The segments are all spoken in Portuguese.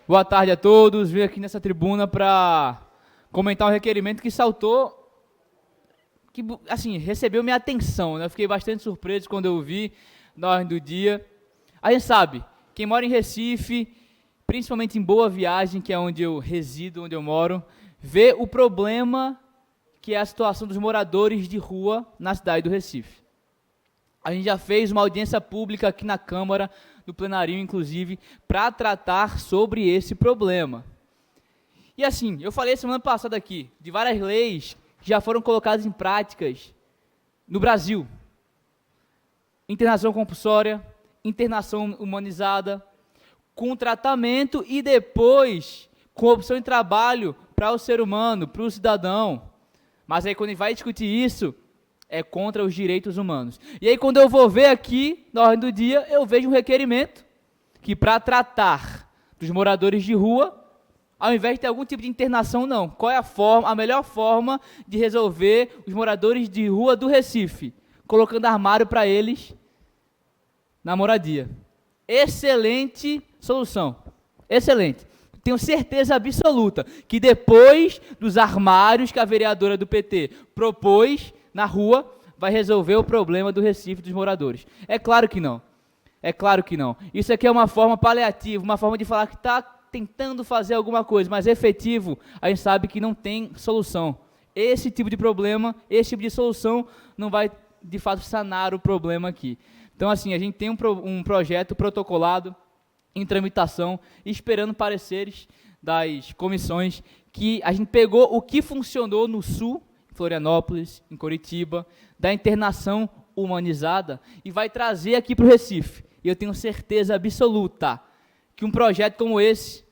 Boa tarde a todos. Vim aqui nessa tribuna para comentar um requerimento que saltou, que assim, recebeu minha atenção, né? Eu fiquei bastante surpreso quando eu vi na ordem do dia. A gente sabe, quem mora em Recife, principalmente em Boa Viagem, que é onde eu resido, onde eu moro, vê o problema que é a situação dos moradores de rua na cidade do Recife. A gente já fez uma audiência pública aqui na Câmara, no plenário, inclusive, para tratar sobre esse problema. E assim, eu falei semana passada aqui, de várias leis que já foram colocadas em práticas no Brasil. Internação compulsória, internação humanizada, com tratamento e depois com opção de trabalho para o ser humano, para o cidadão. Mas aí quando a gente vai discutir isso, é contra os direitos humanos. E aí quando eu vou ver aqui, na ordem do dia, eu vejo um requerimento que para tratar dos moradores de rua, ao invés de ter algum tipo de internação, não. Qual é a melhor forma de resolver os moradores de rua do Recife? Colocando armário para eles na moradia. Excelente solução. Excelente. Tenho certeza absoluta que depois dos armários que a vereadora do PT propôs na rua, vai resolver o problema do Recife dos moradores. É claro que não. É claro que não. Isso aqui é uma forma paliativa, uma forma de falar que está tentando fazer alguma coisa, mas efetivo, a gente sabe que não tem solução. Esse tipo de problema, esse tipo de solução não vai, de fato, sanar o problema aqui. Então, assim, a gente tem um projeto protocolado, em tramitação, esperando pareceres das comissões, que a gente pegou o que funcionou no Sul, em Florianópolis, em Curitiba, da internação humanizada, e vai trazer aqui para o Recife. E eu tenho certeza absoluta que um projeto como esse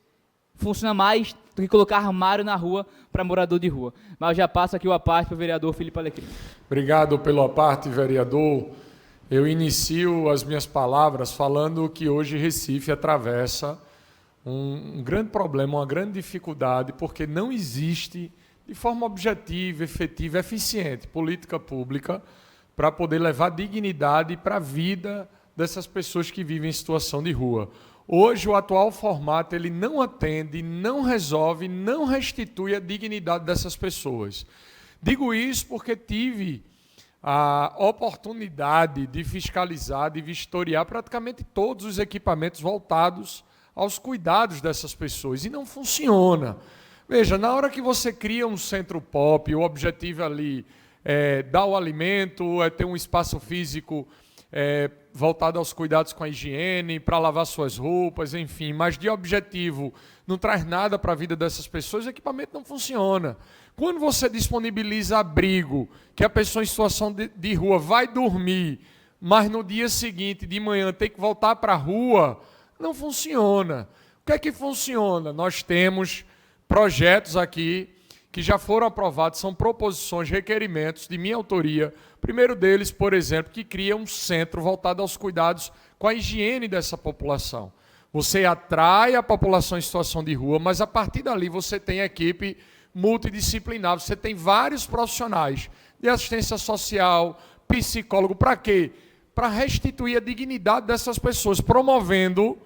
funciona mais do que colocar armário na rua para morador de rua. Mas eu já passo aqui o aparte para o vereador Felipe Alecrim. Obrigado pelo aparte, vereador. Eu inicio as minhas palavras falando que hoje Recife atravessa um grande problema, uma grande dificuldade, porque não existe, de forma objetiva, efetiva, eficiente, política pública para poder levar dignidade para a vida dessas pessoas que vivem em situação de rua. Hoje, o atual formato ele não atende, não resolve, não restitui a dignidade dessas pessoas. Digo isso porque tive a oportunidade de fiscalizar, de vistoriar praticamente todos os equipamentos voltados aos cuidados dessas pessoas, e não funciona. Veja, na hora que você cria um centro pop, o objetivo ali é dar o alimento, é ter um espaço físico voltado aos cuidados com a higiene, para lavar suas roupas, enfim, mas de objetivo não traz nada para a vida dessas pessoas, o equipamento não funciona. Quando você disponibiliza abrigo, que a pessoa em situação de rua vai dormir, mas no dia seguinte, de manhã, tem que voltar para a rua, não funciona. O que é que funciona? Nós temos projetos aqui que já foram aprovados, são proposições, requerimentos de minha autoria. O primeiro deles, por exemplo, que cria um centro voltado aos cuidados com a higiene dessa população. Você atrai a população em situação de rua, mas a partir dali você tem equipe multidisciplinar, você tem vários profissionais de assistência social, psicólogo, para quê? Para restituir a dignidade dessas pessoas, promovendo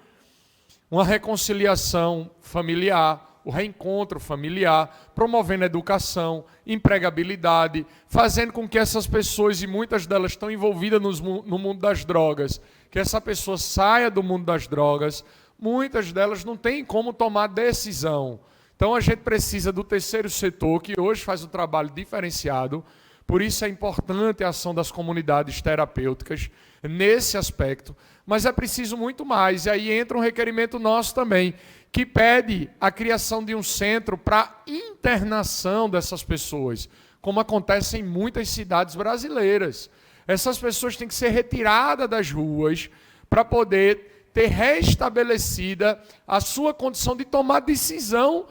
uma reconciliação familiar, o reencontro familiar, promovendo a educação, empregabilidade, fazendo com que essas pessoas, e muitas delas estão envolvidas no mundo das drogas, que essa pessoa saia do mundo das drogas, muitas delas não têm como tomar decisão. Então a gente precisa do terceiro setor, que hoje faz um trabalho diferenciado, por isso é importante a ação das comunidades terapêuticas nesse aspecto, mas é preciso muito mais, e aí entra um requerimento nosso também, que pede a criação de um centro para internação dessas pessoas, como acontece em muitas cidades brasileiras. Essas pessoas têm que ser retiradas das ruas para poder ter restabelecida a sua condição de tomar decisão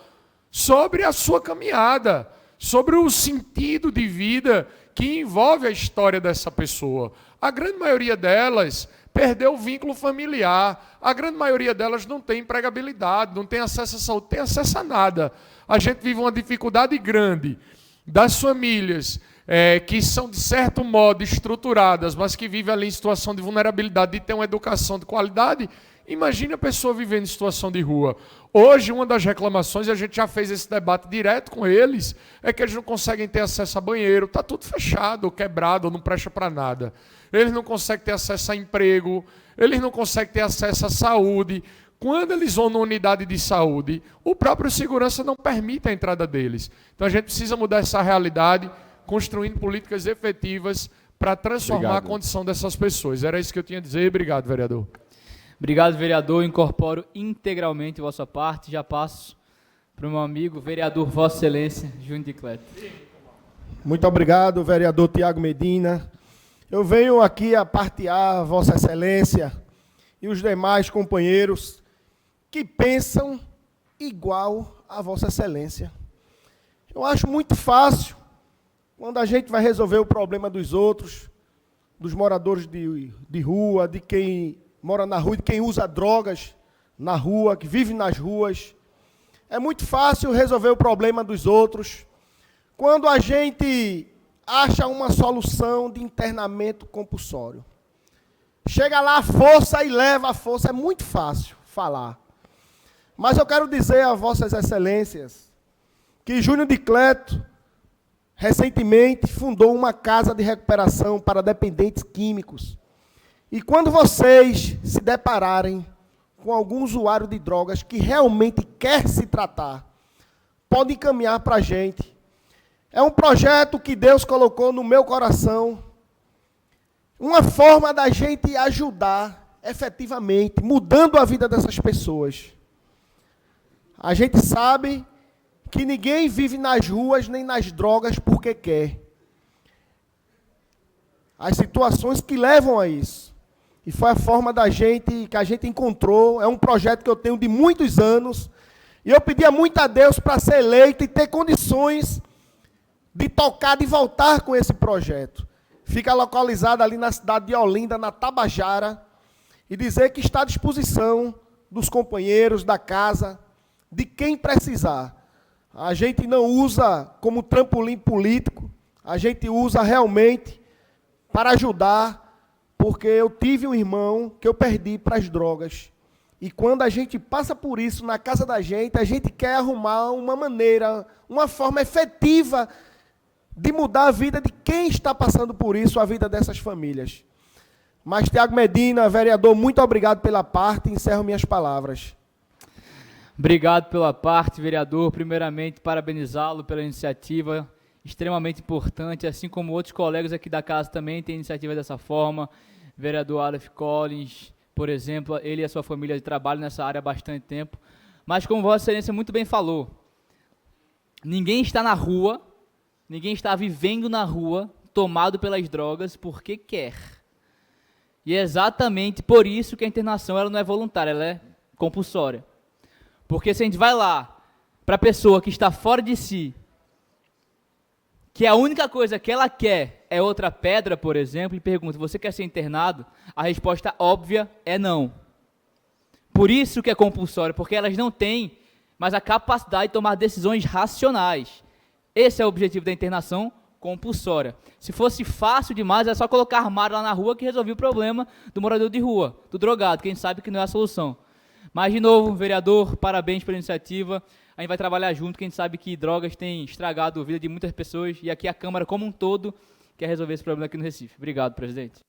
sobre a sua caminhada, sobre o sentido de vida que envolve a história dessa pessoa. A grande maioria delas perdeu o vínculo familiar, a grande maioria delas não tem empregabilidade, não tem acesso à saúde, não tem acesso a nada. A gente vive uma dificuldade grande das famílias que são, de certo modo, estruturadas, mas que vivem ali em situação de vulnerabilidade, de ter uma educação de qualidade, imagine a pessoa vivendo em situação de rua. Hoje, uma das reclamações, e a gente já fez esse debate direto com eles, é que eles não conseguem ter acesso a banheiro, está tudo fechado, ou quebrado, ou não presta para nada. Eles não conseguem ter acesso a emprego, eles não conseguem ter acesso à saúde. Quando eles vão na unidade de saúde, o próprio segurança não permite a entrada deles. Então a gente precisa mudar essa realidade, construindo políticas efetivas para transformar a condição dessas pessoas. Era isso que eu tinha a dizer. Obrigado, vereador. Obrigado, vereador. Incorporo integralmente a vossa parte. Já passo para o meu amigo, vereador Vossa Excelência, Júnior de Cleto. Muito obrigado, vereador Tiago Medina. Eu venho aqui a partear Vossa Excelência e os demais companheiros que pensam igual a Vossa Excelência. Eu acho muito fácil, quando a gente vai resolver o problema dos outros, dos moradores de rua, de quem mora na rua, de quem usa drogas na rua, que vive nas ruas. É muito fácil resolver o problema dos outros quando a gente acha uma solução de internamento compulsório. Chega lá a força e leva a força. É muito fácil falar. Mas eu quero dizer a Vossas Excelências que Júnior de Cleto, recentemente, fundou uma casa de recuperação para dependentes químicos. E quando vocês se depararem com algum usuário de drogas que realmente quer se tratar, pode encaminhar para a gente. É um projeto que Deus colocou no meu coração, uma forma da gente ajudar efetivamente, mudando a vida dessas pessoas. A gente sabe que ninguém vive nas ruas nem nas drogas porque quer. As situações que levam a isso. E foi a forma que a gente encontrou. É um projeto que eu tenho de muitos anos. E eu pedia muito a Deus para ser eleito e ter condições de tocar, de voltar com esse projeto. Fica localizado ali na cidade de Olinda, na Tabajara. E dizer que está à disposição dos companheiros da casa, de quem precisar. A gente não usa como trampolim político. A gente usa realmente para ajudar. Porque eu tive um irmão que eu perdi para as drogas. E quando a gente passa por isso na casa da gente, a gente quer arrumar uma maneira, uma forma efetiva de mudar a vida de quem está passando por isso, a vida dessas famílias. Mas, Tiago Medina, vereador, muito obrigado pela parte, encerro minhas palavras. Obrigado pela parte, vereador. Primeiramente, parabenizá-lo pela iniciativa extremamente importante, assim como outros colegas aqui da casa também têm iniciativa dessa forma. Vereador Aleph Collins, por exemplo, ele e a sua família trabalham nessa área há bastante tempo. Mas como Vossa Excelência muito bem falou, ninguém está na rua, ninguém está vivendo na rua, tomado pelas drogas, porque quer. E é exatamente por isso que a internação ela não é voluntária, ela é compulsória. Porque se a gente vai lá, para a pessoa que está fora de si, que a única coisa que ela quer é outra pedra, por exemplo, e pergunta, você quer ser internado? A resposta óbvia é não. Por isso que é compulsório, porque elas não têm mais a capacidade de tomar decisões racionais. Esse é o objetivo da internação compulsória. Se fosse fácil demais, é só colocar armário lá na rua que resolvia o problema do morador de rua, do drogado, que a gente sabe que não é a solução. Mas, de novo, vereador, parabéns pela iniciativa. A gente vai trabalhar junto, que a gente sabe que drogas têm estragado a vida de muitas pessoas e aqui a Câmara como um todo quer resolver esse problema aqui no Recife. Obrigado, presidente.